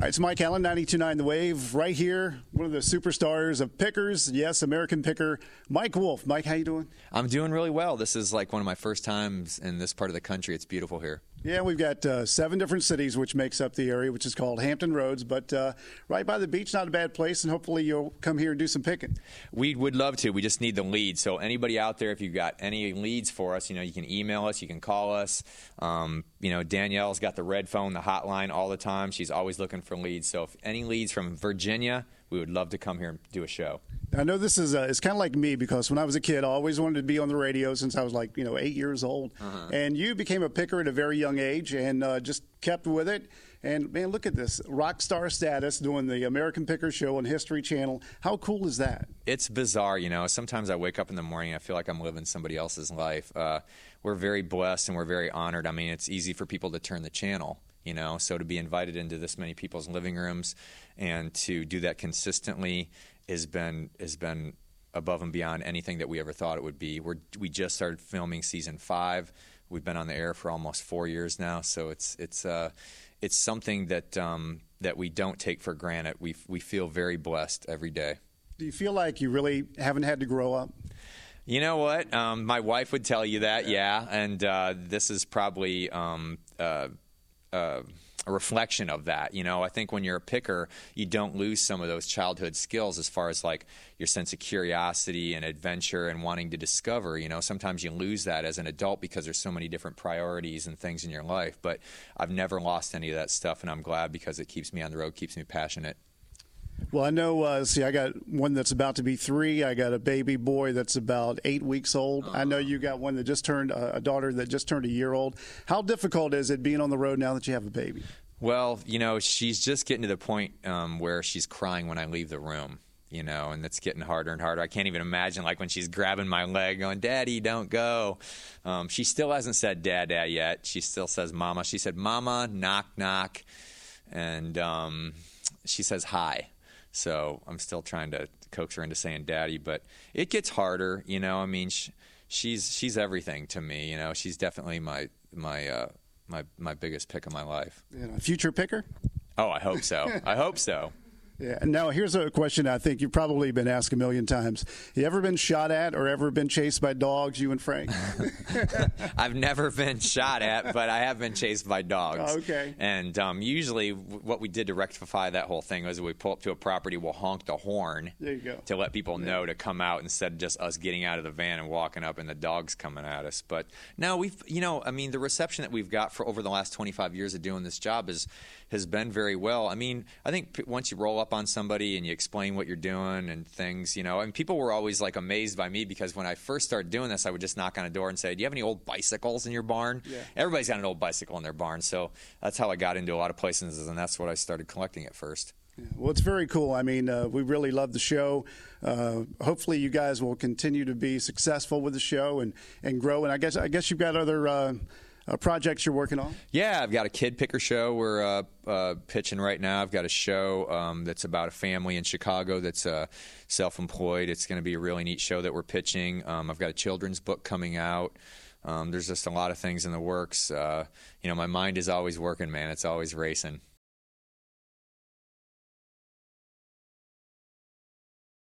All right, it's Mike Allen, 92.9 The Wave, right here. One of the superstars of pickers, yes, American picker, Mike Wolfe. Mike, how you doing? I'm doing really well. This is like one of my first times in this part of the country. It's beautiful here. Yeah, we've got 7 different cities, which makes up the area, which is called Hampton Roads. But right by the beach, not a bad place, and hopefully you'll come here and do some picking. We would love to. We just need the leads. So anybody out there, if you've got any leads for us, you can email us, you can call us. Danielle's got the red phone, the hotline all the time. She's always looking for leads. So if any leads from Virginia, we would love to come here and do a show. I know this is it's kind of like me, because when I was a kid, I always wanted to be on the radio since I was 8 years old. And you became a picker at a very young age and just kept with it. And, man, look at this, rock star status, doing the American Picker Show on History Channel. How cool is that? It's bizarre, Sometimes I wake up in the morning, I feel like I'm living somebody else's life. We're very blessed and we're very honored. I mean, it's easy for people to turn the channel. So to be invited into this many people's living rooms and to do that consistently has been above and beyond anything that we ever thought it would be. We just started filming season 5. We've been on the air for almost 4 years now, so it's something that we don't take for granted. We feel very blessed every day. Do you feel like you really haven't had to grow up? You know what? My wife would tell you that, yeah. And this is probably a reflection of that. I think when you're a picker, you don't lose some of those childhood skills as far as like your sense of curiosity and adventure and wanting to discover. Sometimes you lose that as an adult because there's so many different priorities and things in your life. But I've never lost any of that stuff, and I'm glad because it keeps me on the road, keeps me passionate. Well, I know, I got one that's about to be 3. I got a baby boy that's about 8 weeks old. I know you got one that just turned, a daughter that just turned a year old. How difficult is it being on the road now that you have a baby? Well, she's just getting to the point where she's crying when I leave the room, and it's getting harder and harder. I can't even imagine, like, when she's grabbing my leg going, "Daddy, don't go." She still hasn't said Dad yet. She still says Mama. She said Mama, knock, knock, and she says hi. So I'm still trying to coax her into saying Daddy, but it gets harder, I mean, she's everything to me, She's definitely my biggest pick of my life. Future picker? Oh, I hope so. I hope so. Yeah. And now here's a question I think you've probably been asked a million times. You ever been shot at or ever been chased by dogs, you and Frank? I've never been shot at, but I have been chased by dogs. Oh, okay. And usually what we did to rectify that whole thing was we pull up to a property, we'll honk the horn. There you go. To let people know to come out instead of just us getting out of the van and walking up and the dogs coming at us. But no, the reception that we've got for over the last 25 years of doing this job has been very well. I mean, I think once you roll up on somebody and you explain what you're doing and things, and people were always like amazed by me because when I first started doing this, I would just knock on a door and say, "Do you have any old bicycles in your barn?" Yeah. Everybody's got an old bicycle in their barn, so that's how I got into a lot of places, and that's what I started collecting at first. Yeah. Well, it's very cool. I mean, we really love the show. Hopefully, you guys will continue to be successful with the show and grow. And I guess you've got other projects you're working on? Yeah, I've got a kid picker show we're pitching right now. I've got a show that's about a family in Chicago that's self-employed. It's going to be a really neat show that we're pitching. I've got a children's book coming out. There's just a lot of things in the works. My mind is always working, man. It's always racing.